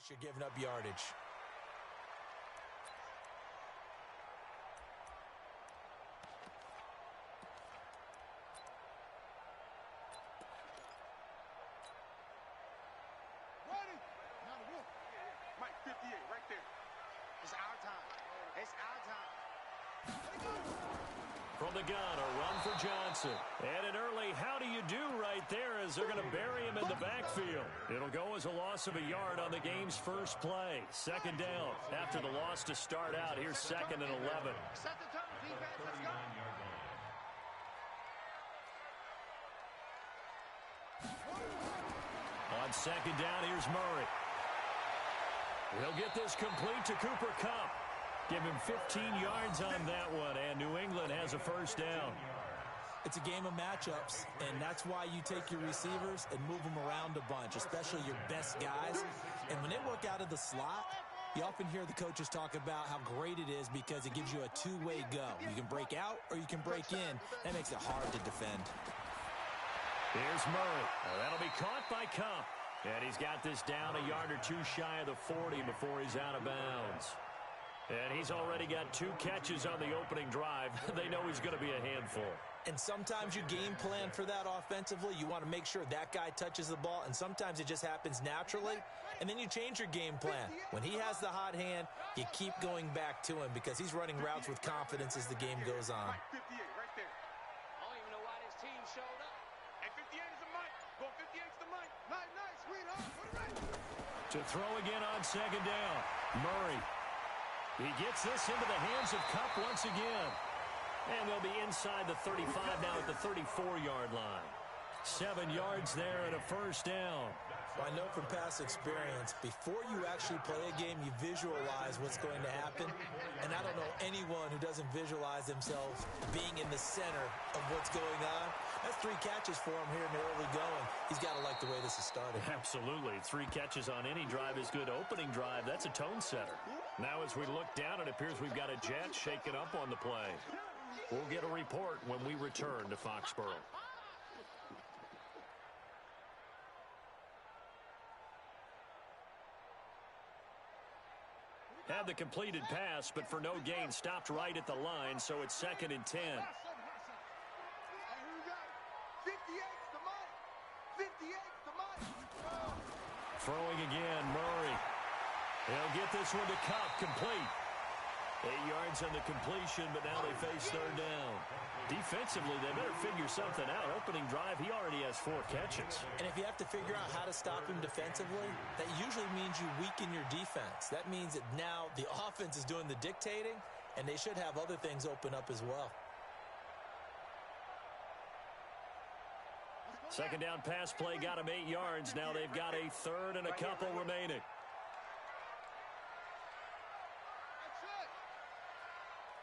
plus you're giving up yardage. Mike, 58, right there. It's our time. It's our time. From the gun, a run for Johnson. And an early how do you do right there as they're going to bury him in the backfield. It'll go as a loss of a yard on the game's first play. Second down. After the loss to start out, here's 2nd and 11. Set the tone, defense. Let's go. On second down, here's Murray. He'll get this complete to Cooper Kupp. Give him 15 yards on that one, and New England has a first down. It's a game of matchups, and that's why you take your receivers and move them around a bunch, especially your best guys. And when they work out of the slot, you often hear the coaches talk about how great it is because it gives you a two-way go. You can break out or you can break in. That makes it hard to defend. Here's Murray. That'll be caught by Kupp. And he's got this down a yard or two shy of the 40 before he's out of bounds. And he's already got 2 catches on the opening drive. They know he's going to be a handful. And sometimes you game plan for that offensively. You want to make sure that guy touches the ball, and sometimes it just happens naturally. And then you change your game plan. When he has the hot hand, you keep going back to him because he's running routes with confidence as the game goes on. 58, right there. I don't even know why this team showed up. Hey, 58 is the Mike. Go 58's the Mike. Nice, sweetheart. Put it right. To throw again on second down. Murray. He gets this into the hands of Kupp once again. And they'll be inside the 35 now at the 34-yard line. 7 yards there and a first down. Well, I know from past experience, before you actually play a game, you visualize what's going to happen. And I don't know anyone who doesn't visualize themselves being in the center of what's going on. That's 3 catches for him here in the early going. He's got to like the way this is started. Absolutely. 3 catches on any drive is good. Opening drive, that's a tone setter. Now as we look down, it appears we've got a jet shaken up on the play. We'll get a report when we return to Foxborough. Had the completed pass, but for no gain, stopped right at the line, so it's 2nd and 10. Hey, here we go. 58's the Mike. 58's the Mike. Throwing again, Murray. He'll get this one to Kupp, complete. 8 yards on the completion, but now they face third down. Defensively, they better figure something out. Opening drive, he already has 4 catches. And if you have to figure out how to stop him defensively, that usually means you weaken your defense. That means that now the offense is doing the dictating, and they should have other things open up as well. Second down pass play got him 8 yards. Now they've got a third and a couple remaining. That's it.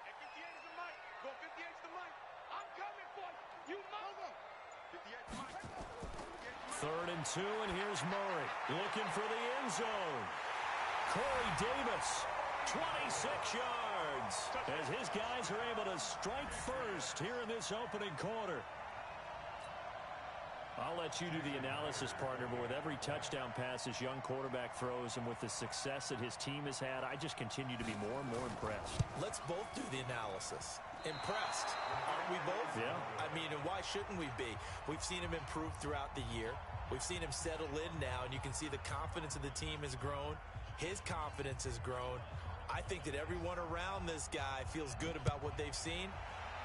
Hey, 58's the Mike. Go 58's the Mike. I'm coming for you. You mother. 58's the Mike. 3rd and 2, and here's Murray looking for the end zone. Corey Davis, 26 yards, as his guys are able to strike first here in this opening quarter. I'll let you do the analysis, partner, but with every touchdown pass this young quarterback throws and with the success that his team has had, I just continue to be more and more impressed. Let's both do the analysis. Impressed, aren't we both? Yeah. I mean, and why shouldn't we be? We've seen him improve throughout the year. We've seen him settle in now, and you can see the confidence of the team has grown. His confidence has grown. I think that everyone around this guy feels good about what they've seen.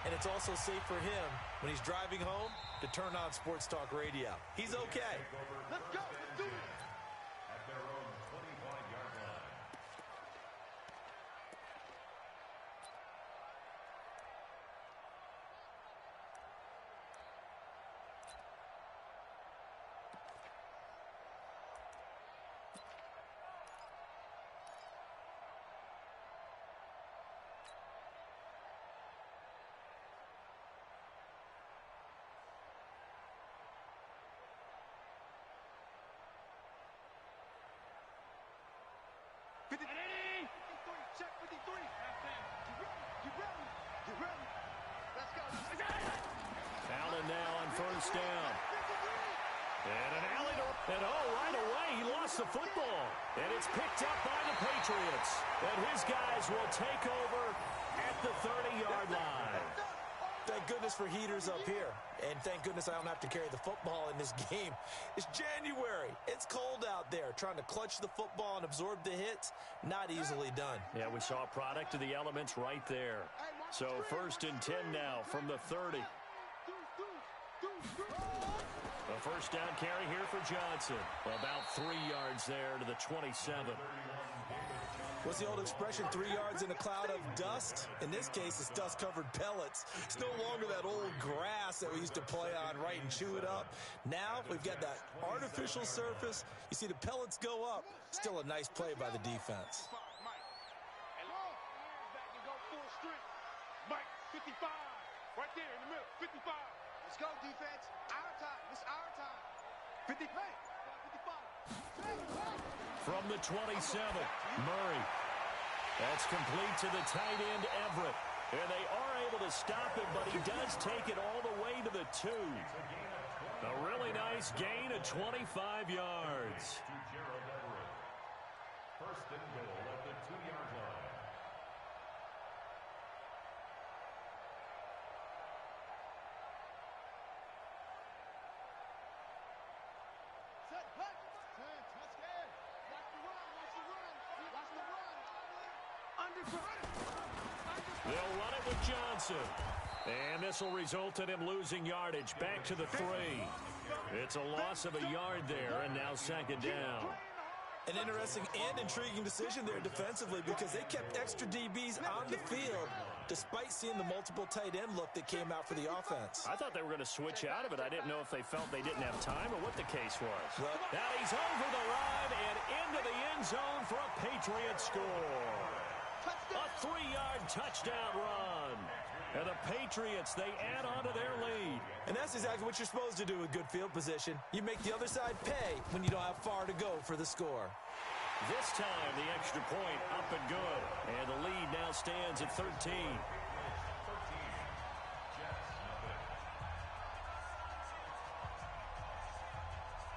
And it's also safe for him when he's driving home to turn on Sports Talk Radio. He's okay. Let's go. Let's do it. At their own 25-yard line. Check 53. Get ready. Get ready. Let's go. Allen now on first down. And an alley to, and right away he lost the football. And it's picked up by the Patriots. And his guys will take over at the 30-yard line. Thank goodness for heaters up here. And thank goodness I don't have to carry the football in this game. It's January. It's cold out there. Trying to clutch the football and absorb the hits, not easily done. Yeah, we saw a product of the elements right there. So 1st and 10 now from the 30. A first down carry here for Johnson. About 3 yards there to the 27. What's the old expression, 3 yards in a cloud of dust? In this case, it's dust-covered pellets. It's no longer that old grass that we used to play on, right, and chew it up. Now we've got that artificial surface. You see the pellets go up. Still a nice play by the defense. Mike, 55. Right there in the middle, 55. Let's go, defense. Our time. It's our time. 55. From the 27, Murray. That's complete to the tight end, Everett. And they are able to stop him, but he does take it all the way to the 2. A really nice gain of 25 yards. To Gerald Everett. First and goal at the 2-yard line. They'll run it with Johnson. And this will result in him losing yardage back to the 3. It's a loss of a yard there, and now 2nd down. An interesting and intriguing decision there defensively because they kept extra DBs on the field despite seeing the multiple tight end look that came out for the offense. I thought they were going to switch out of it. I didn't know if they felt they didn't have time or what the case was. Well, now he's over the line and into the end zone for a Patriot score. A 3-yard touchdown run. And the Patriots, they add on to their lead. And that's exactly what you're supposed to do with good field position. You make the other side pay when you don't have far to go for the score. This time, the extra point up and good. And the lead now stands at 13.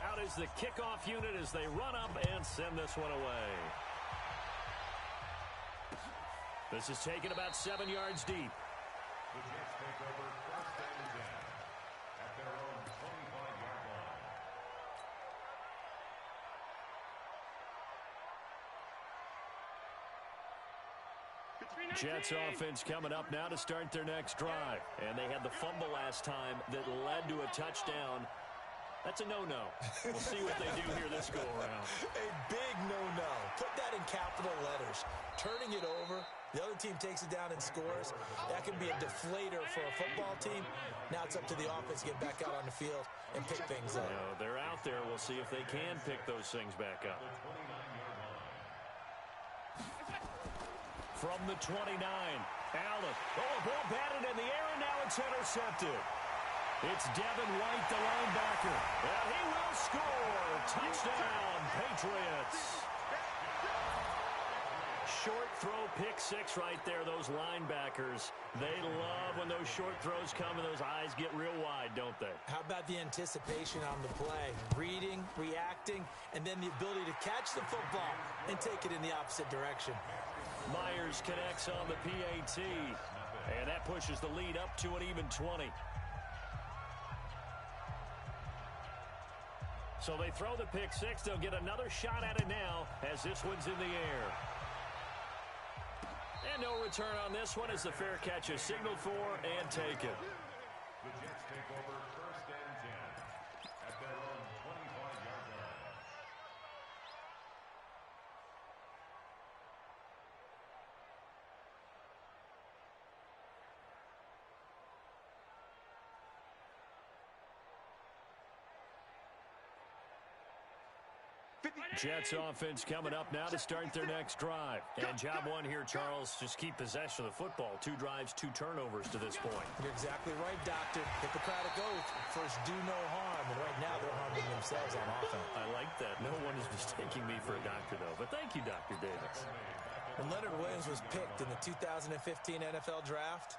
Out is the kickoff unit as they run up and send this one away. This is taken about 7 yards deep. The Jets take over 1st and 10 at their own 25-yard line. Jets offense coming up now to start their next drive. And they had the fumble last time that led to a touchdown. That's a no-no. We'll see what they do here this go-around. A big no-no. Put that in capital letters. Turning it over, the other team takes it down and scores. That can be a deflator for a football team. Now it's up to the offense to get back out on the field and pick things up. You know, they're out there. We'll see if they can pick those things back up. From the 29, Allen. Oh, a ball batted in the air, and now it's intercepted. It's Devin White, the linebacker. And he will score. Touchdown, Patriots. Short throw, pick 6 right there, those linebackers. They love when those short throws come and those eyes get real wide, don't they? How about the anticipation on the play? Reading, reacting, and then the ability to catch the football and take it in the opposite direction. Myers connects on the PAT. And that pushes the lead up to an even 20. So they throw the pick 6. They'll get another shot at it now as this one's in the air. And no return on this one as the fair catch is signaled for and taken. The Jets take over 1st and 10 at their own 25-yard line. Jets offense coming up now to start their next drive. And job one here, Charles, just keep possession of the football. 2 drives, 2 turnovers to this point. You're exactly right, Doctor. Hippocratic oath. First, do no harm. And right now, they're harming themselves on offense. I like that. No one is mistaking me for a doctor, though. But thank you, Dr. Davis. When Leonard Williams was picked in the 2015 NFL Draft,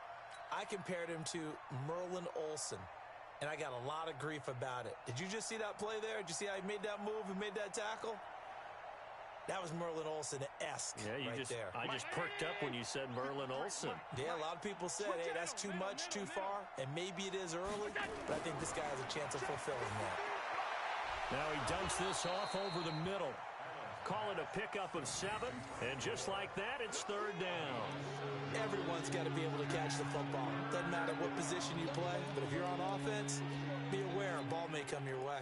I compared him to Merlin Olsen. and I got a lot of grief about it. Did you just see that play there? Did you see how he made that move and made that tackle? That was Merlin Olsen-esque there. I just perked up when you said Merlin Olsen. Yeah, a lot of people said, hey, that's too much, too far, and maybe it is early, but I think this guy has a chance of fulfilling that. Now he dunks this off over the middle. Call it a pickup of 7, and just like that, it's third down. Everyone's got to be able to catch the football. Doesn't matter what position you play, but if you're on offense, be aware a ball may come your way.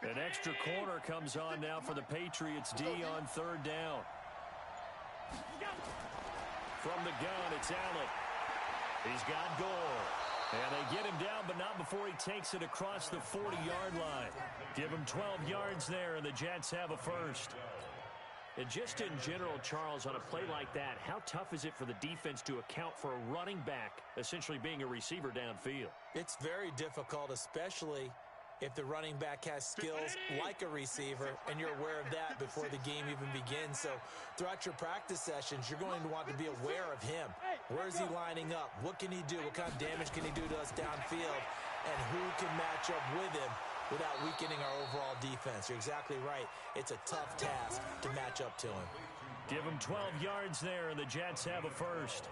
An extra corner comes on now for the Patriots D on third down. From the gun, it's Allen. He's got Gore. And they get him down, but not before he takes it across the 40-yard line. Give him 12 yards there, and the Jets have a first. And just in general, Charles, on a play like that, how tough is it for the defense to account for a running back essentially being a receiver downfield? It's very difficult, especially if the running back has skills like a receiver, and you're aware of that before the game even begins. So throughout your practice sessions, you're going to want to be aware of him. Where is he lining up? What can he do? What kind of damage can he do to us downfield? And who can match up with him without weakening our overall defense? You're exactly right. It's a tough task to match up to him. Give him 12 yards there, and the Jets have a first.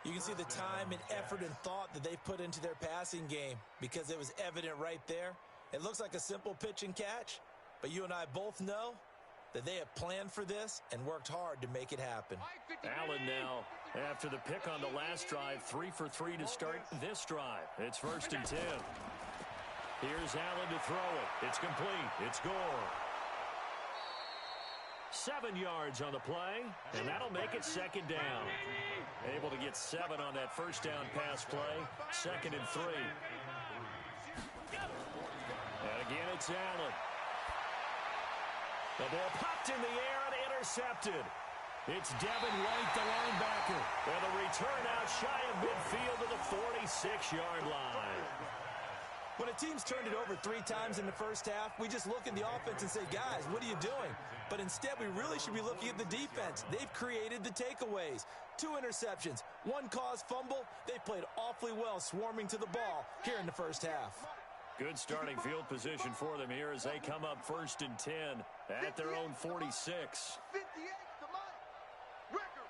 You can see the time and effort and thought that they've put into their passing game because it was evident right there. It looks like a simple pitch and catch, but you and I both know that they have planned for this and worked hard to make it happen. Allen now, after the pick on the last drive, 3 for 3 to start this drive. It's 1st and 10. Here's Allen to throw it. It's complete. It's Gore. 7 yards on the play, and that'll make it 2nd down. Able to get 7 on that first down pass play. 2nd and 3. And again, it's Allen. The ball popped in the air and intercepted. It's Devin White, the linebacker. And the return out shy of midfield to the 46-yard line. When a team's turned it over 3 times in the first half, we just look at the offense and say, guys, what are you doing? But instead, we really should be looking at the defense. They've created the takeaways. 2 interceptions, 1 caused fumble. They played awfully well swarming to the ball here in the first half. Good starting field position for them here as they come up 1st and 10 at their own 46. 58 to Mike. Record.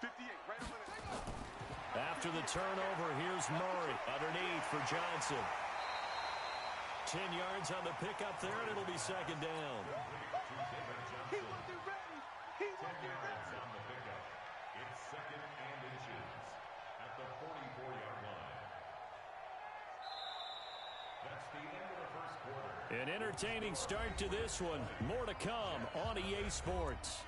58, right over there. After the turnover, here's Murray underneath for Johnson. 10 yards on the pickup there, and it'll be 2nd down. He wasn't ready. He wasn't ready. On the pickup. It's 2nd and inches at the 44-yard line. That's the end of the first quarter. An entertaining start to this one. More to come on EA Sports.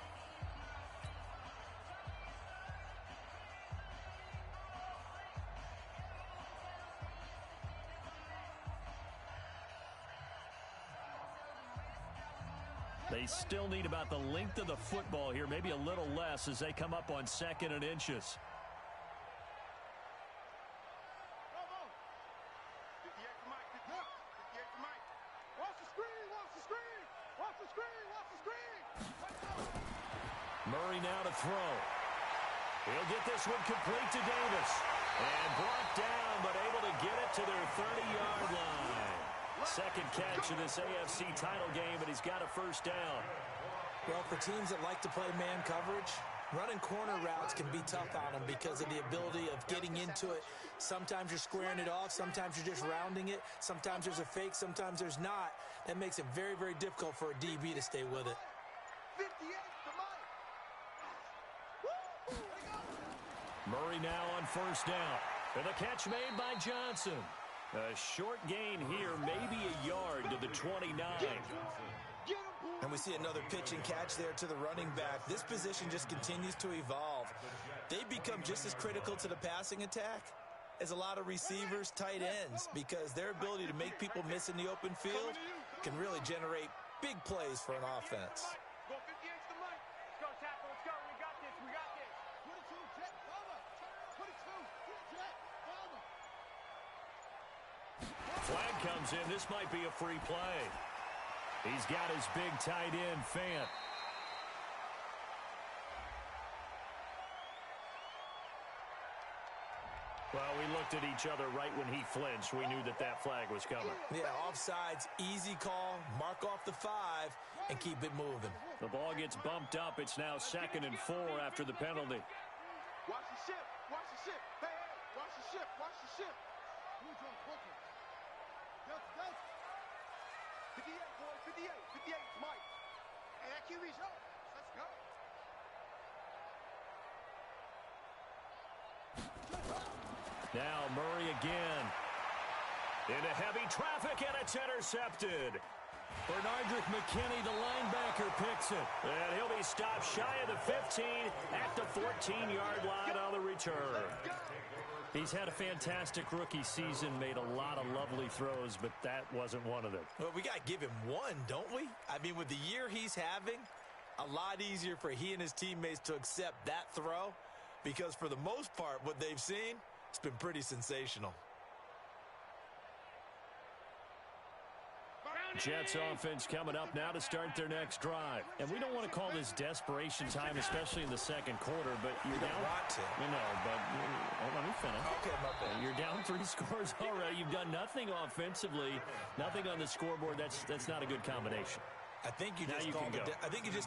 They still need about the length of the football here, maybe a little less as they come up on 2nd and inches. Murray now to throw. He'll get this one complete to Davis. And brought down, but able to get it to their 30-yard line. 2nd catch of this AFC title game, and he's got a 1st down. Well, for teams that like to play man coverage, running corner routes can be tough on them because of the ability of getting into it. Sometimes you're squaring it off. Sometimes you're just rounding it. Sometimes there's a fake. Sometimes there's not. That makes it very, very difficult for a DB to stay with it. 58 to Mike. Murray now on 1st down. And the catch made by Johnson. A short gain here, maybe a yard to the 29. And we see another pitch and catch there to the running back. This position just continues to evolve. they become just as critical to the passing attack as a lot of receivers, tight ends, because their ability to make people miss in the open field can really generate big plays for an offense. Go 58 to Mike. Let's go, tackle. Let's go. We got this. We got this. 22, Jet, Palmer. 22, Jet, Palmer. Flag comes in. This might be a free play. He's got his big tight end, Fant. Well, we looked at each other right when he flinched. We knew that that flag was coming. Yeah, offsides, easy call, mark off the 5, and keep it moving. The ball gets bumped up. It's now 2nd and 4 after the penalty. Watch the ship. Watch the ship. Hey, hey. Watch the ship. Watch the ship. 58, boys. 58. 58. Mike. Hey, that QB's up. Let's go. Now Murray again. Into heavy traffic, and it's intercepted. Bernardrick McKinney, the linebacker, picks it. And he'll be stopped shy of the 15 at the 14-yard line on the return. He's had a fantastic rookie season, made a lot of lovely throws, but that wasn't one of them. Well, we got to give him one, don't we? I mean, with the year he's having, a lot easier for he and his teammates to accept that throw, because for the most part, what they've seen, it's been pretty sensational. Jets offense coming up now to start their next drive. And we don't want to call this desperation time, especially in the second quarter, but you're down. Want to. But let me finish. Okay, my bad. You're down 3 scores already. You've done nothing offensively, nothing on the scoreboard. That's not a good combination. I think you just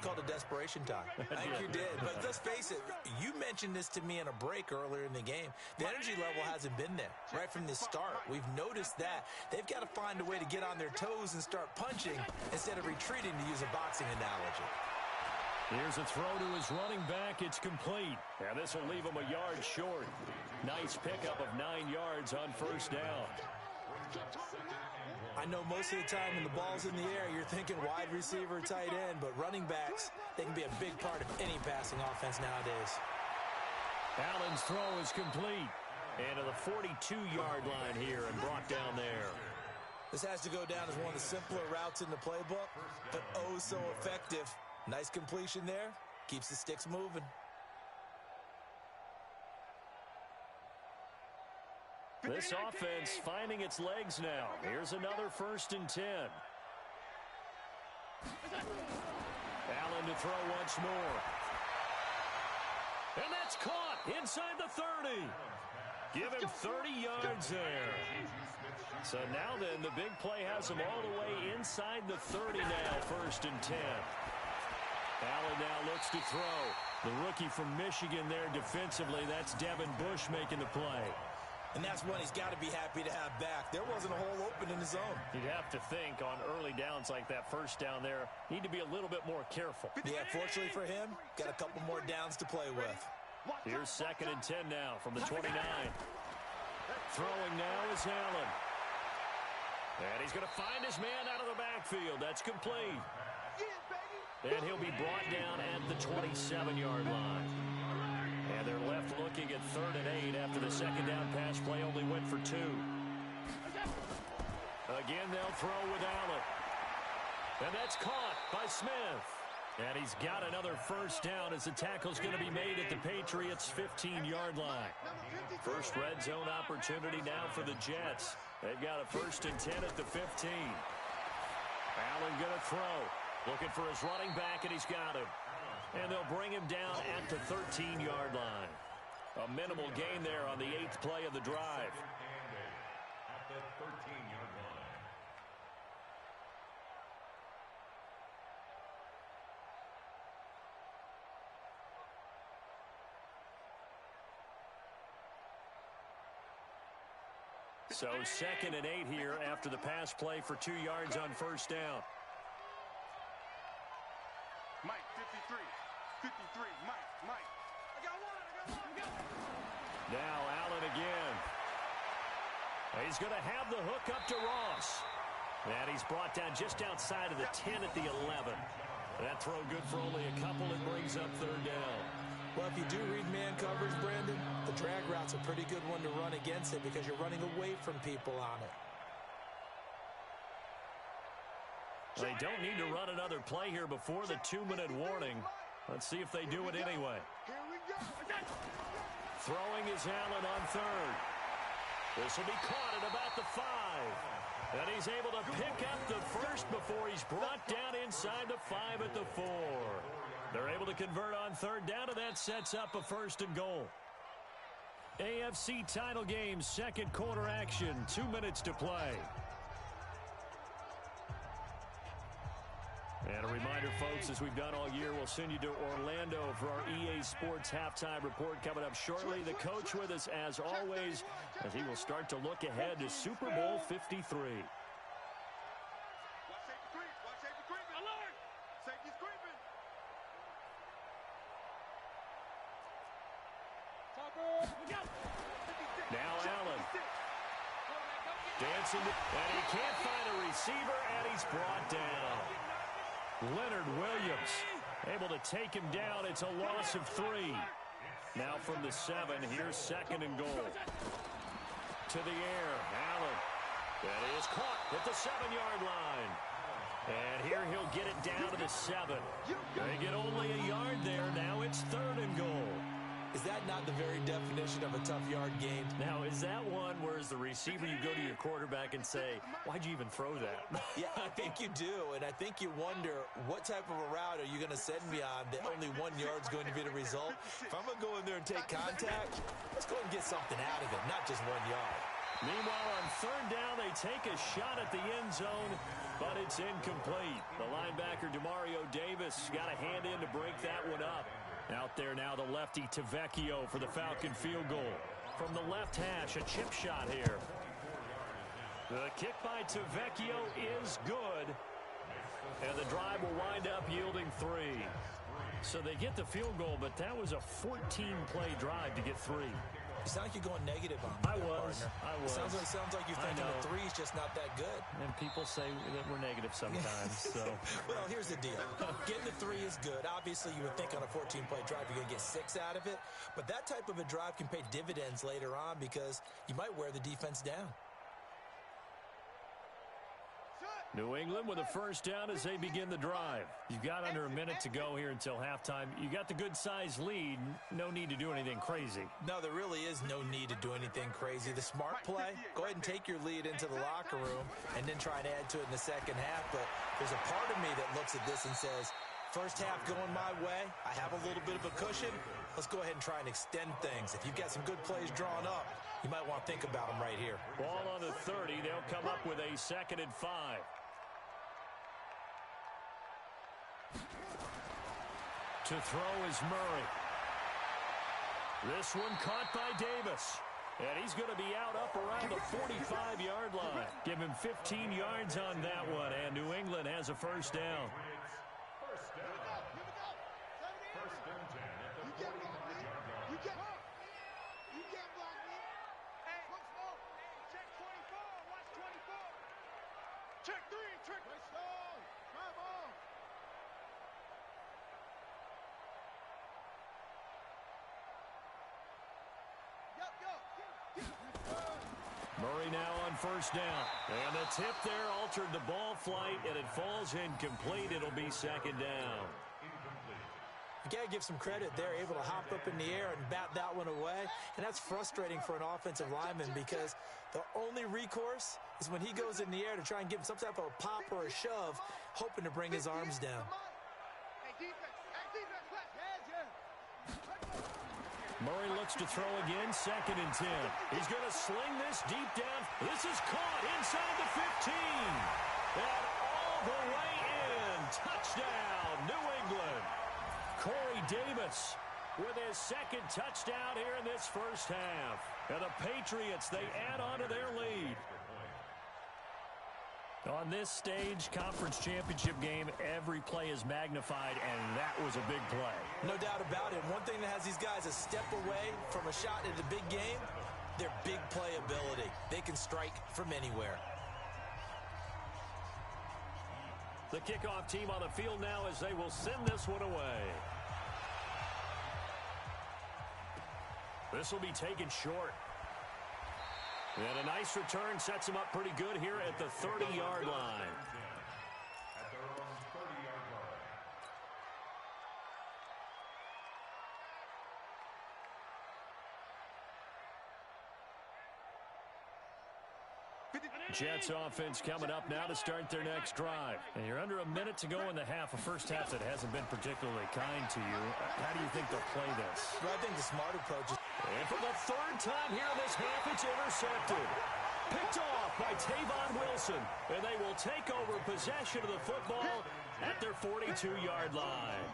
called it desperation time. I think you did. But let's face it, you mentioned this to me in a break earlier in the game. The energy level hasn't been there right from the start. We've noticed that. They've got to find a way to get on their toes and start punching instead of retreating, to use a boxing analogy. Here's a throw to his running back. It's complete. And this will leave him a yard short. Nice pickup of 9 yards on first down. I know most of the time when the ball's in the air, you're thinking wide receiver, tight end, but running backs, they can be a big part of any passing offense nowadays. Allen's throw is complete. And to the 42-yard line here and brought down there. This has to go down as one of the simpler routes in the playbook, but oh so effective. Nice completion there. Keeps the sticks moving. This offense finding its legs now. Here's another 1st and 10. Allen to throw once more. And that's caught inside the 30. Give him 30 yards there. So now then, the big play has him all the way inside the 30 now, 1st and 10. Allen now looks to throw. The rookie from Michigan there defensively. That's Devin Bush making the play. And that's one he's got to be happy to have back. There wasn't a hole open in his zone. You'd have to think on early downs like that, first down there, need to be a little bit more careful. Yeah, fortunately for him, got a couple more downs to play with. Here's 2nd and 10 now from the 29. Throwing now is Allen. And he's going to find his man out of the backfield. That's complete. And he'll be brought down at the 27-yard line. And they're left looking at 3rd and 8 after the second down pass play only went for 2. Again, they'll throw with Allen. And that's caught by Smith. And he's got another first down as the tackle's going to be made at the Patriots' 15-yard line. First red zone opportunity now for the Jets. They've got a 1st and 10 at the 15. Allen going to throw. Looking for his running back, and he's got him. And they'll bring him down at the 13-yard line. A minimal gain there on the 8th play of the drive. At the 13-yard line. So 2nd and 8 here after the pass play for 2 yards on first down. Mike, 53. 53. Mike. I got one. Now Allen again. He's going to have the hook up to Ross. And he's brought down just outside of the 10 at the 11. That throw good for only a couple and brings up 3rd down. Well, if you do read man coverage, Brandon, the drag route's a pretty good one to run against it because you're running away from people on it. They don't need to run another play here before the 2-minute warning. Let's see if they do it anyway. Throwing is Allen on third. This will be caught at about the 5. And he's able to pick up the first before he's brought down inside the 5 at the 4. They're able to convert on third down, and that sets up a 1st and goal. AFC title game, second quarter action, 2 minutes to play. And a reminder, folks, as we've done all year, we'll send you to Orlando for our EA Sports halftime report coming up shortly. The coach with us, as always, as he will start to look ahead to Super Bowl 53. Now Allen. Dancing, and he can't find a receiver, and he's brought down. Leonard Williams able to take him down. It's a loss of 3. Now from the 7, here's 2nd and goal. To the air, Allen. That is caught at the 7-yard line. And here he'll get it down to the 7. They get only a yard there. Now it's 3rd and goal. Is that not the very definition of a tough yard gained? Now, is that one where as the receiver you go to your quarterback and say, why'd you even throw that? Yeah, I think you do, and I think you wonder what type of a route are you going to send me on that only 1 yard's going to be the result? If I'm going to go in there and take contact, let's go and get something out of it, not just 1 yard. Meanwhile, on third down, they take a shot at the end zone, but it's incomplete. The linebacker, Demario Davis, got a hand in to break that one up. Out there now, the lefty Tavecchio for the Falcon field goal. From the left hash, a chip shot here. The kick by Tavecchio is good. And the drive will wind up yielding 3. So they get the field goal, but that was a 14-play drive to get 3. You sound like you're going negative on me, I was. Sounds like you're thinking the 3's just not that good. And people say that we're negative sometimes. So, well, here's the deal. Getting the 3 is good. Obviously, you would think on a 14-play drive you're going to get 6 out of it. But that type of a drive can pay dividends later on because you might wear the defense down. New England with a first down as they begin the drive. You've got under a minute to go here until halftime. You got the good-sized lead. No need to do anything crazy. No, there really is no need to do anything crazy. The smart play, go ahead and take your lead into the locker room and then try and add to it in the second half. But there's a part of me that looks at this and says, first half going my way, I have a little bit of a cushion. Let's go ahead and try and extend things. If you've got some good plays drawn up, you might want to think about them right here. Ball on the 30. They'll come up with a 2nd and 5. To throw is Murray. This one caught by Davis. And he's going to be out up around the 45-yard line. Give him 15 yards on that one, and New England has a first down. Check 3, check. Murray now on first down. And the tip there altered the ball flight, and it falls incomplete. It'll be 2nd down. You got to give some credit. They're able to hop up in the air and bat that one away. And that's frustrating for an offensive lineman because the only recourse is when he goes in the air to try and give him some type of a pop or a shove, hoping to bring his arms down. Murray looks to throw again, 2nd and 10. He's going to sling this deep down. This is caught inside the 15. And all the way in. Touchdown, New England. Corey Davis with his 2nd touchdown here in this first half. And the Patriots, they add on to their lead. On this stage, conference championship game, every play is magnified, and that was a big play. No doubt about it. One thing that has these guys a step away from a shot in the big game, their big play ability. They can strike from anywhere. The kickoff team on the field now as they will send this one away. This will be taken short. And a nice return sets him up pretty good here at the 30-yard line. At their own 30-yard line. Jets offense coming up now to start their next drive. And you're under a minute to go in the half, a first half that hasn't been particularly kind to you. How do you think they'll play this? Well, I think the smart approach is... And for the third time here in this half, it's intercepted. Picked off by Tavon Wilson. And they will take over possession of the football at their 42-yard line.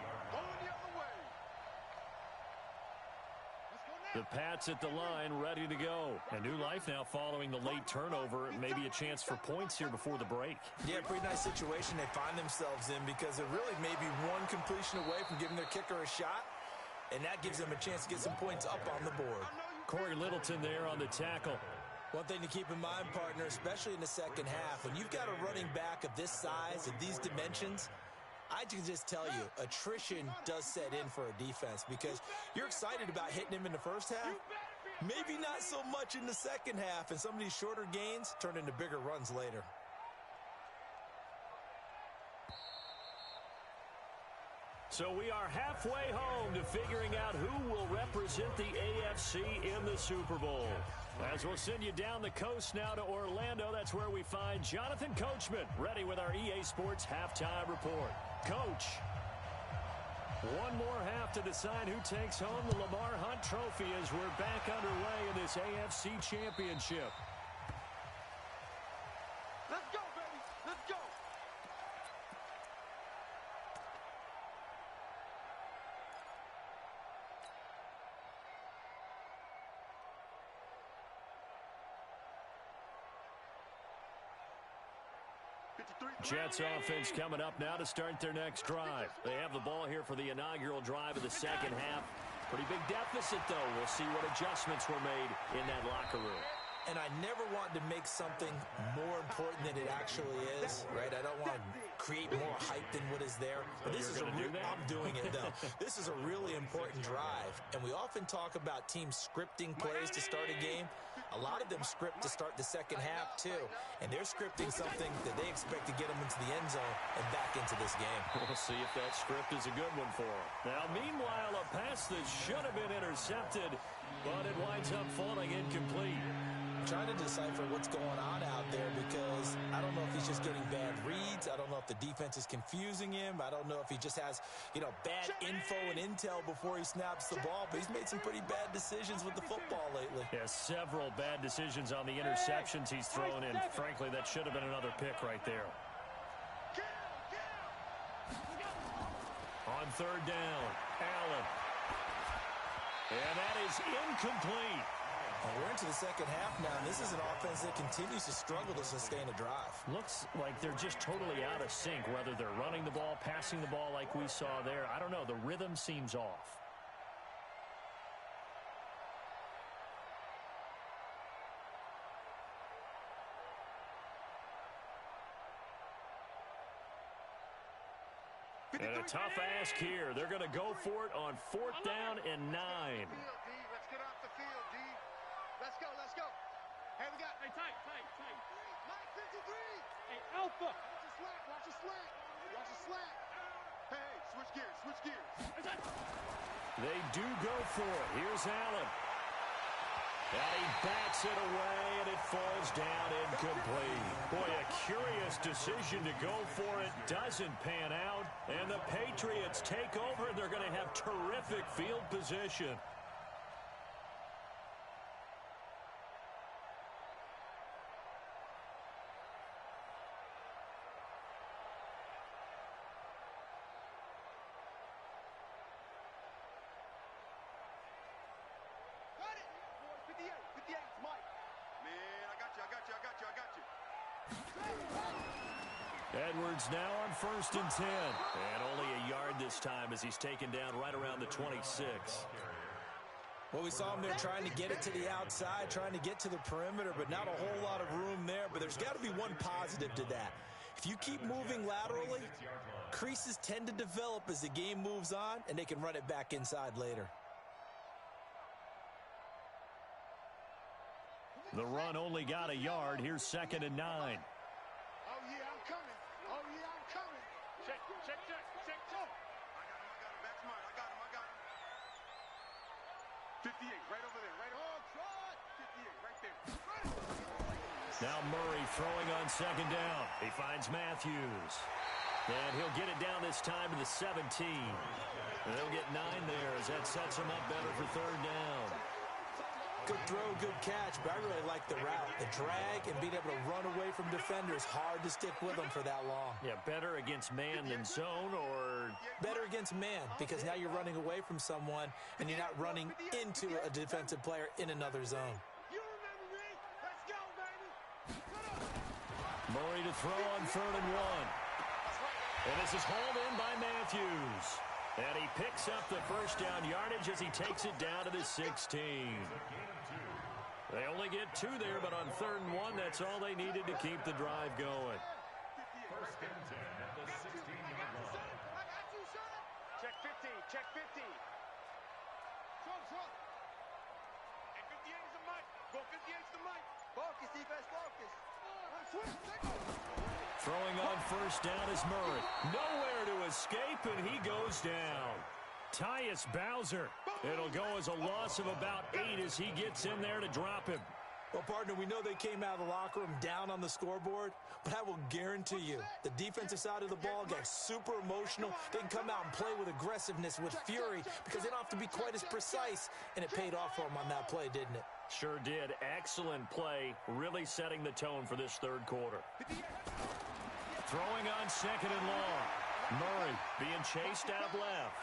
The Pats at the line, ready to go. A new life now following the late turnover. Maybe a chance for points here before the break. Yeah, pretty nice situation they find themselves in because they're really maybe one completion away from giving their kicker a shot, and that gives them a chance to get some points up on the board. Corey Littleton there on the tackle. One thing to keep in mind, partner, especially in the second half, when you've got a running back of this size, of these dimensions, I can just tell you, attrition does set in for a defense because you're excited about hitting him in the first half. Maybe not so much in the second half, and some of these shorter gains turn into bigger runs later. So we are halfway home to figuring out who will represent the AFC in the Super Bowl. As we'll send you down the coast now to Orlando, that's where we find Jonathan Coachman, ready with our EA Sports Halftime Report. Coach, one more half to decide who takes home the Lamar Hunt Trophy as we're back underway in this AFC Championship. Let's go, baby. Let's go. Jets offense coming up now to start their next drive. They have the ball here for the inaugural drive of the second half. Pretty big deficit, though. We'll see what adjustments were made in that locker room. And I never want to make something more important than it actually is, right? I don't want to create more hype than what is there. But this is I'm doing it, though. This is a really important drive. And we often talk about teams scripting plays to start a game. A lot of them script to start the second half, too. And they're scripting something that they expect to get them into the end zone and back into this game. We'll see if that script is a good one for them. Now, meanwhile, a pass that should have been intercepted, but it winds up falling incomplete. Trying to decipher what's going on out there because I don't know if he's just getting bad reads. I don't know if the defense is confusing him. I don't know if he just has, bad info and intel before he snaps the ball. But he's made some pretty bad decisions with the football lately. Yeah, several bad decisions on the interceptions he's thrown in. Frankly, that should have been another pick right there. On third down, Allen. And that is incomplete. And we're into the second half now, and this is an offense that continues to struggle to sustain a drive. Looks like they're just totally out of sync, whether they're running the ball, passing the ball like we saw there. I don't know. The rhythm seems off. And a tough ask here. They're going to go for it on fourth down and 9. Let's get off the field, D. Let's go, let's go. Hey, we got... Hey, tight. Mike 53. Hey, Alpha. Watch the slack. Hey, switch gears. They do go for it. Here's Allen. And he bats it away, and it falls down incomplete. Boy, a curious decision to go for it. Doesn't pan out, and the Patriots take over, and they're going to have terrific field position. Edwards now on 1st and 10. And only a yard this time as he's taken down right around the 26. Well, we saw him there trying to get it to the outside, trying to get to the perimeter, but not a whole lot of room there. But there's got to be one positive to that. If you keep moving laterally, creases tend to develop as the game moves on, and they can run it back inside later. The run only got a yard. Here's 2nd and 9. Oh, yeah, I'm coming. Oh, yeah, I'm coming. Check. I got him. That's mine. I got him. 58, right over there. Oh, try. 58, right there. Now Murray throwing on 2nd down. He finds Matthews. And he'll get it down this time to the 17. And they'll get 9 there as that sets him up better for 3rd down. Good throw, good catch, but I really like the route. The drag and being able to run away from defenders, hard to stick with them for that long. Yeah, better against man than zone, or better against man, because now you're running away from someone and you're not running into a defensive player in another zone. You remember me? Let's go, baby. Murray to throw on 3rd and 1. And this is hauled in by Matthews. And he picks up the first down yardage as he takes it down to the 16. They only get 2 there, but on 3rd and 1, that's all they needed to keep the drive going. 1st and 10 at the 16-yard line. I got you, son. Check 50. Trump. And 58 is the mic. Go 58 is the mic. Focus, defense, focus. Throwing on 1st down is Murray. Nowhere to escape, and he goes down. Tyus Bowser. It'll go as a loss of about 8 as he gets in there to drop him. Well, partner, we know they came out of the locker room down on the scoreboard, but I will guarantee you the defensive side of the ball got super emotional. They can come out and play with aggressiveness, with fury, because they don't have to be quite as precise, and it paid off for them on that play, didn't it? Sure did. Excellent play, really setting the tone for this 3rd quarter. Throwing on 2nd and long. Murray being chased out left.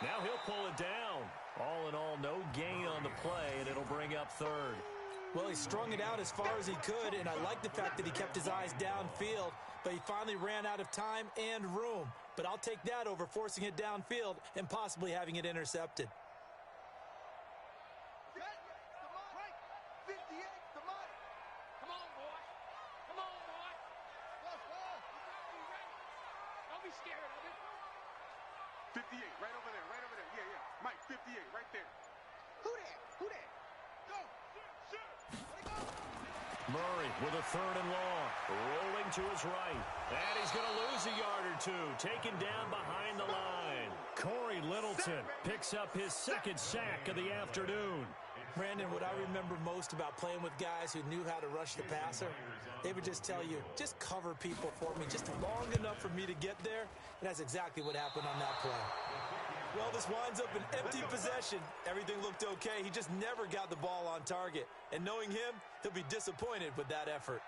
Now he'll pull it down. All in all, no gain on the play, and it'll bring up 3rd. Well, he strung it out as far as he could, and I like the fact that he kept his eyes downfield, but he finally ran out of time and room. But I'll take that over forcing it downfield and possibly having it intercepted. Come on, boy. Don't be scared of it. 58, right over there. Yeah. Mike, 58, right there. Who that? Go. Murray with a 3rd and long. Rolling to his right. And he's going to lose a yard or 2. Taken down behind the line. Corey Littleton picks up his 2nd sack of the afternoon. Brandon, what I remember most about playing with guys who knew how to rush the passer, they would just tell you, just cover people for me, just long enough for me to get there. And that's exactly what happened on that play. Well, this winds up an empty possession. Everything looked okay. He just never got the ball on target. And knowing him, he'll be disappointed with that effort.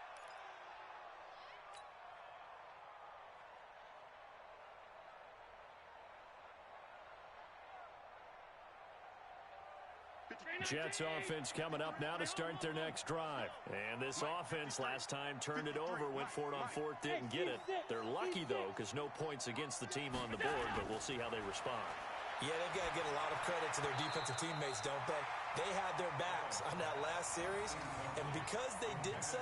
Jets offense coming up now to start their next drive. And this offense last time turned it over, went for it on 4th, didn't get it. They're lucky, though, because no points against the team on the board, but we'll see how they respond. Yeah, they've got to get a lot of credit to their defensive teammates, don't they? They had their backs on that last series, and because they did so,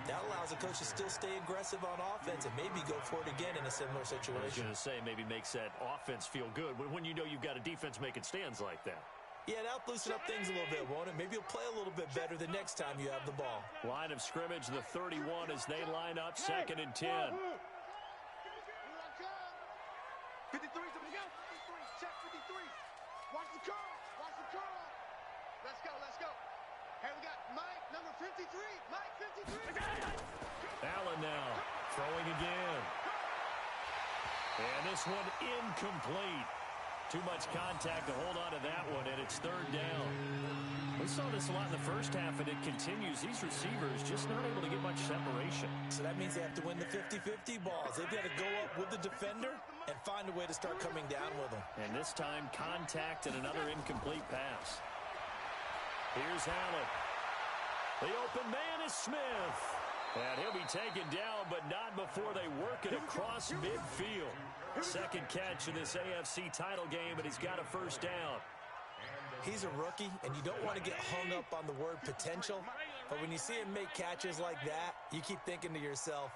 that allows the coach to still stay aggressive on offense and maybe go for it again in a similar situation. I was going to say, maybe makes that offense feel good when you know you've got a defense making stands like that. Yeah, that'll loosen up things a little bit, won't it? Maybe you'll play a little bit better the next time you have the ball. Line of scrimmage, the 31 as they line up 2nd and 10. 53's up again. 53. Check 53. Watch the curl. Let's go. Hey, we got Mike, number 53. Mike, 53. Allen now throwing again. And this one incomplete. Too much contact to hold on to that one, and it's 3rd down. We saw this a lot in the first half, and it continues. These receivers just not able to get much separation. So that means they have to win the 50-50 balls. They've got to go up with the defender and find a way to start coming down with them. And this time, contact and another incomplete pass. Here's Allen. The open man is Smith. And he'll be taken down, but not before they work it across midfield. 2nd catch in this AFC title game, and he's got a 1st down. He's a rookie, and you don't want to get hung up on the word potential, but when you see him make catches like that, you keep thinking to yourself,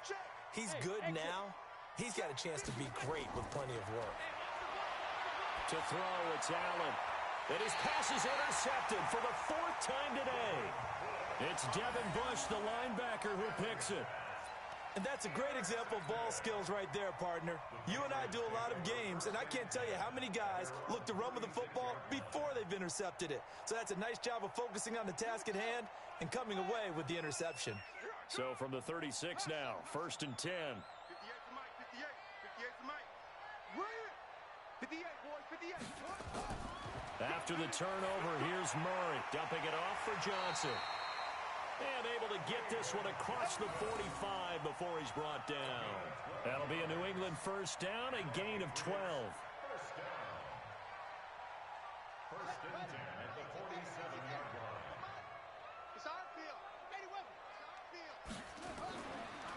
he's good now. He's got a chance to be great with plenty of work. To throw, it's Allen. And his pass is intercepted for the 4th time today. It's Devin Bush, the linebacker, who picks it. And that's a great example of ball skills right there, partner. You and I do a lot of games, and I can't tell you how many guys look to run with the football before they've intercepted it. So that's a nice job of focusing on the task at hand and coming away with the interception. So from the 36 now, 1st and 10. 58 to Mike, 58. 58 to Mike. Run it. 58, boys, 58. After the turnover, here's Murray, dumping it off for Johnson. And able to get this one across the 45 before he's brought down. That'll be a New England first down, a gain of 12. First down. First and 10 at the 47-yard line. It's our field. Eddie Weber, it's our field.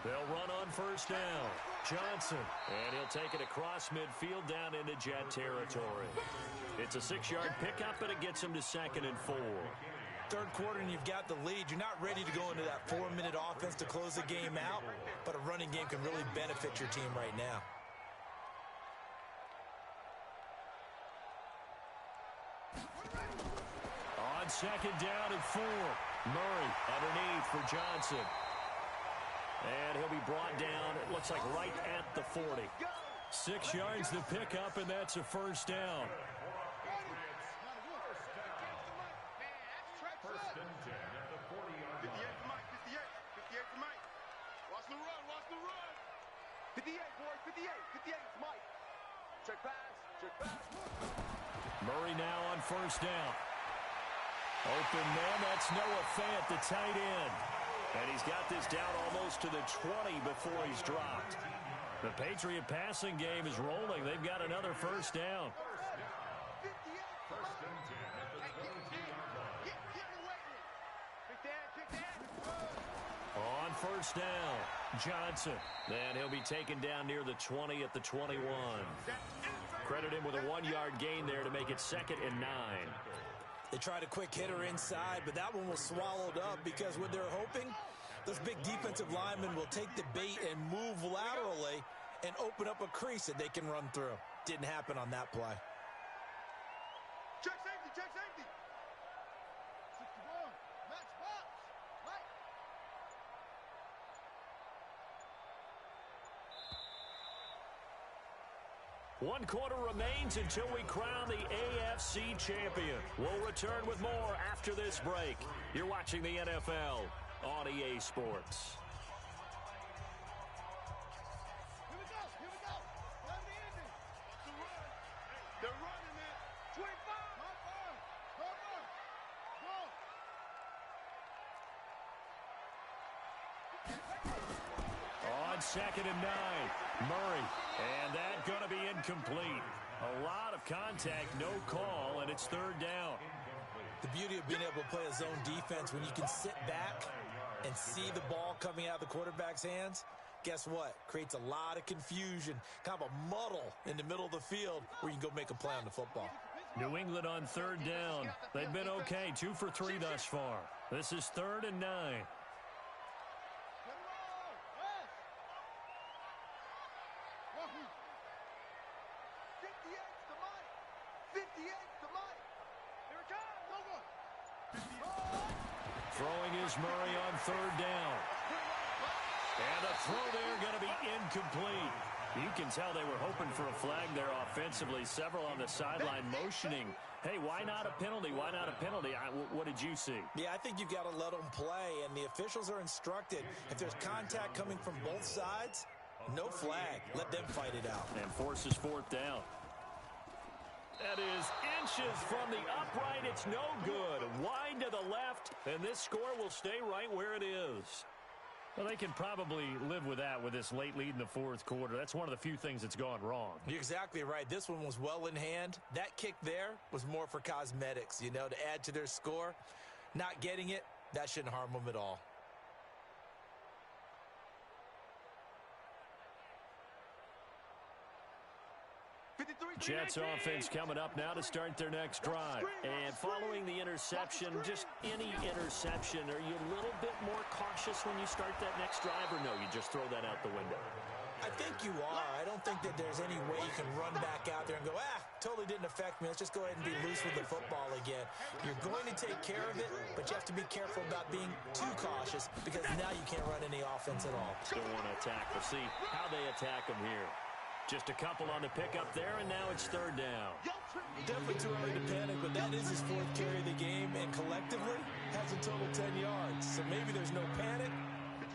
They'll run on first down. Johnson. And he'll take it across midfield down into Jet territory. It's a 6-yard pickup, but it gets him to 2nd and 4. Third quarter and you've got the lead. You're not ready to go into that 4-minute offense to close the game out, but a running game can really benefit your team right now. On 2nd down and 4. Murray underneath for Johnson. And he'll be brought down, it looks like right at the 40. 6 yards to pick up, and that's a first down. First and 10 at the 40-yard 58 line. to Mike, 58. 58 to Mike. Watch the run, watch the run. 58, boys, 58. 58 to Mike. Check pass, check pass. Murray now on first down. Open man, that's Noah Fant, the tight end. And he's got this down almost to the 20 before he's dropped. The Patriot passing game is rolling. They've got another first down. First and 10 at the 22-yard line. Get in the weight room. Kick that. On first down, Johnson. Then he'll be taken down near the 20 at the 21. Credit him with a 1-yard gain there to make it 2nd and 9. They tried a quick hitter inside, but that one was swallowed up because what they're hoping, those big defensive linemen will take the bait and move laterally and open up a crease that they can run through. Didn't happen on that play. Check safety, check safety. 61, match box. Mike. One quarter remains until we crown the AFC champion. We'll return with more after this break. You're watching the NFL on EA Sports. Here we go. Run the ending. The run. They're running it. 25. On 2nd and 9, Murray. And that going to be incomplete. A lot of contact, no call, and it's 3rd down. The beauty of being able to play a zone defense when you can sit back and see the ball coming out of the quarterback's hands, guess what? Creates a lot of confusion, kind of a muddle in the middle of the field where you can go make a play on the football. New England on 3rd down. They've been okay, 2 for 3 thus far. This is 3rd and 9. Throwing is Murray on 3rd down. And the throw there going to be incomplete. You can tell they were hoping for a flag there offensively. Several on the sideline motioning. Hey, why not a penalty? Why not a penalty? What did you see? Yeah, I think you've got to let them play, and the officials are instructed. If there's contact coming from both sides, no flag. Let them fight it out. And forces 4th down. That is inches from the upright. It's no good. Wide to the left, and this score will stay right where it is. Well, they can probably live with that with this late lead in the 4th quarter. That's one of the few things that's gone wrong. You're exactly right. This one was well in hand. That kick there was more for cosmetics, to add to their score. Not getting it, that shouldn't harm them at all. Jets offense coming up now to start their next drive. And following the interception, just any interception, are you a little bit more cautious when you start that next drive, or no, you just throw that out the window? I think you are. I don't think that there's any way you can run back out there and go, totally didn't affect me. Let's just go ahead and be loose with the football again. You're going to take care of it, but you have to be careful about being too cautious because now you can't run any offense at all. Still want to attack. We'll see how they attack them here. Just a couple on the pickup there, and now it's third down. Definitely too early to panic, but that is his fourth carry of the game, and collectively has a total 10 yards. So maybe there's no panic,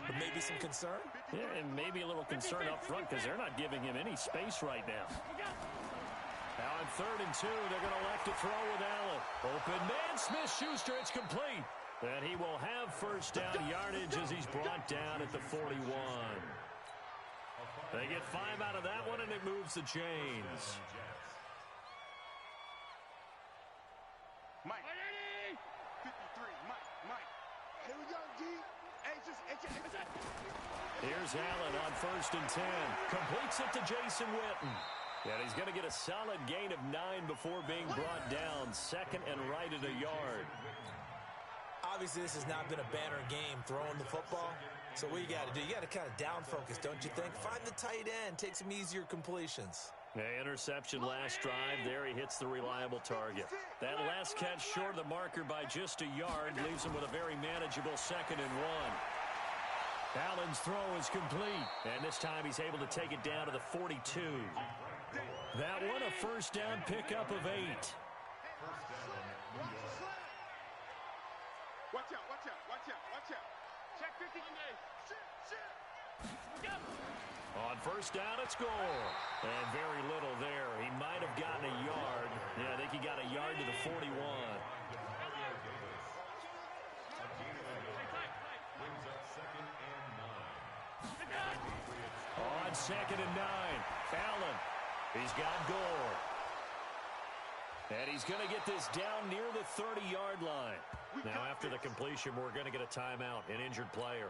but maybe some concern. Yeah, and maybe a little concern up front because they're not giving him any space right now. Now on 3rd and 2, they're going to elect to throw with Allen. Open man, Smith-Schuster, it's complete. And he will have first down yardage as he's brought down at the 41. They get 5 out of that one, and it moves the chains. Mike. 53, Mike. Here we go, D. Here's Allen on 1st and 10. Completes it to Jason Witten. And he's going to get a solid gain of 9 before being brought down. 2nd and right at a yard. Obviously, this has not been a banner game throwing the football. So what you got to do, you got to kind of down focus, don't you think? Find the tight end, take some easier completions. Interception last drive. There he hits the reliable target. That last catch short of the marker by just a yard leaves him with a very manageable 2nd and 1. Allen's throw is complete, and this time he's able to take it down to the 42. That one a first down pickup of 8. Watch out. Check 50. On first down, it's goal. And very little there. He might have gotten a yard. Yeah, I think he got a yard to the 41. On 2nd and 9, Allen. He's got Gore. And he's going to get this down near the 30-yard line. Now, after the completion, we're going to get a timeout, an injured player.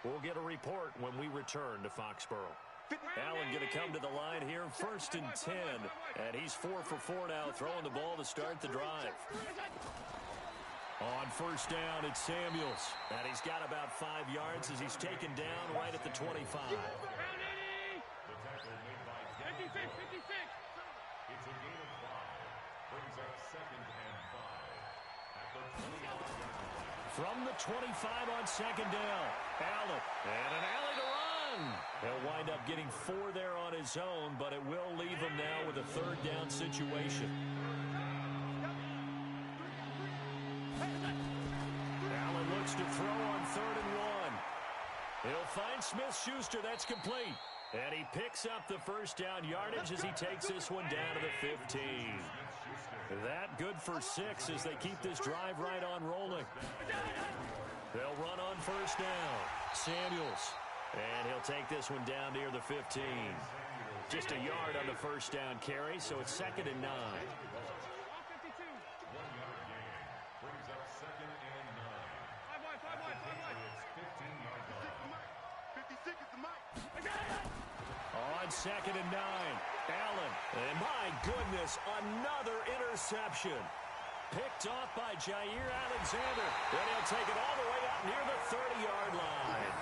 We'll get a report when we return to Foxborough. Allen going to come to the line here, 1st and 10. And he's 4 for 4 now, throwing the ball to start the drive. On first down, it's Samuels. And he's got about 5 yards as he's taken down right at the 25. The tackle made by 56. It's a gain of 5. Brings up 2nd and 5. At the 25-yard line. From the 25 on 2nd down, Allen. And an alley to run. He'll wind up getting 4 there on his own, but it will leave him now with a 3rd down situation. Allen looks to throw on 3rd and 1. He'll find Smith-Schuster. That's complete. And he picks up the first down yardage as he takes this one down to the 15. That good for 6 as they keep this drive right on rolling. They'll run on first down. Samuels. And he'll take this one down near the 15. Just a yard on the first down carry, so it's 2nd and 9. 1-yard gain. Brings up 2nd and 9. It's 15-yard line. 56 is the Mike. On 2nd and 9, Allen. And my goodness, another interception. Picked off by Jair Alexander. And he'll take it all the way up near the 30-yard line.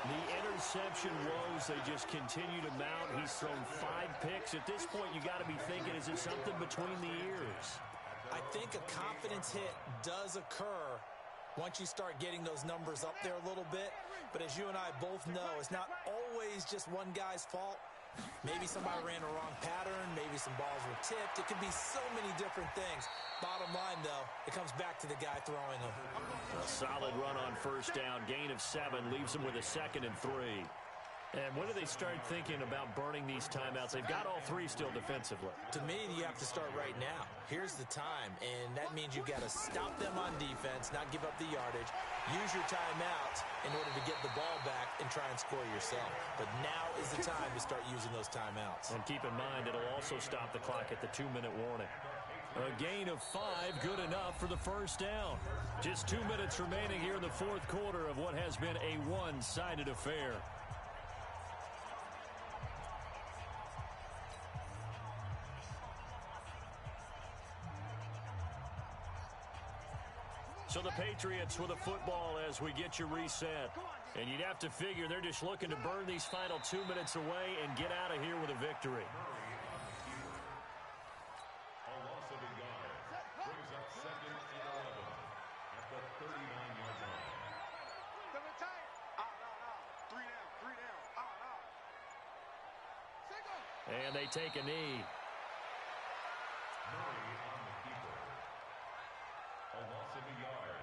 The interception woes, they just continue to mount. He's thrown 5 picks. At this point, you got to be thinking, is it something between the ears? I think a confidence hit does occur once you start getting those numbers up there a little bit. But as you and I both know, it's not always just one guy's fault. Maybe somebody ran a wrong pattern. Maybe some balls were tipped. It could be so many different things. Bottom line, though, it comes back to the guy throwing them. A solid run on first down. Gain of 7 leaves them with a 2nd and 3. And when do they start thinking about burning these timeouts? They've got all 3 still defensively. To me, you have to start right now. Here's the time, and that means you've got to stop them on defense, not give up the yardage, use your timeouts in order to get the ball back and try and score yourself. But now is the time to start using those timeouts. And keep in mind, it'll also stop the clock at the 2-minute warning. A gain of 5, good enough for the first down. Just 2 minutes remaining here in the 4th quarter of what has been a one-sided affair. So the Patriots with a football as we get you reset. And you'd have to figure they're just looking to burn these final 2 minutes away and get out of here with a victory. A loss of a yard brings up second and 11 at the 39-yard line. Coming tight. Three down. Single. And they take a knee. Murray on the keeper. A loss of a yard.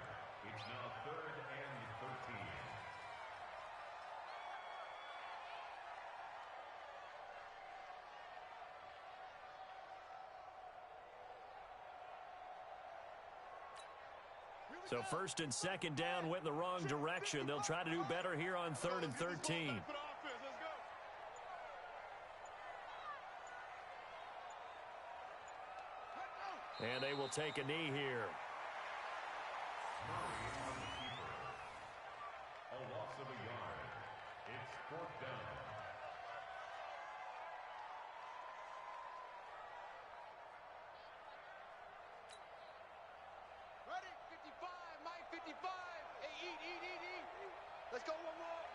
It's now third and 13. So first and second down went in the wrong direction. They'll try to do better here on 3rd and 13. And they will take a knee here. Murray on the keeper. A loss of a yard. It's fourth down. Ready? 55, Mike, 55. Hey, eat. Let's go one more.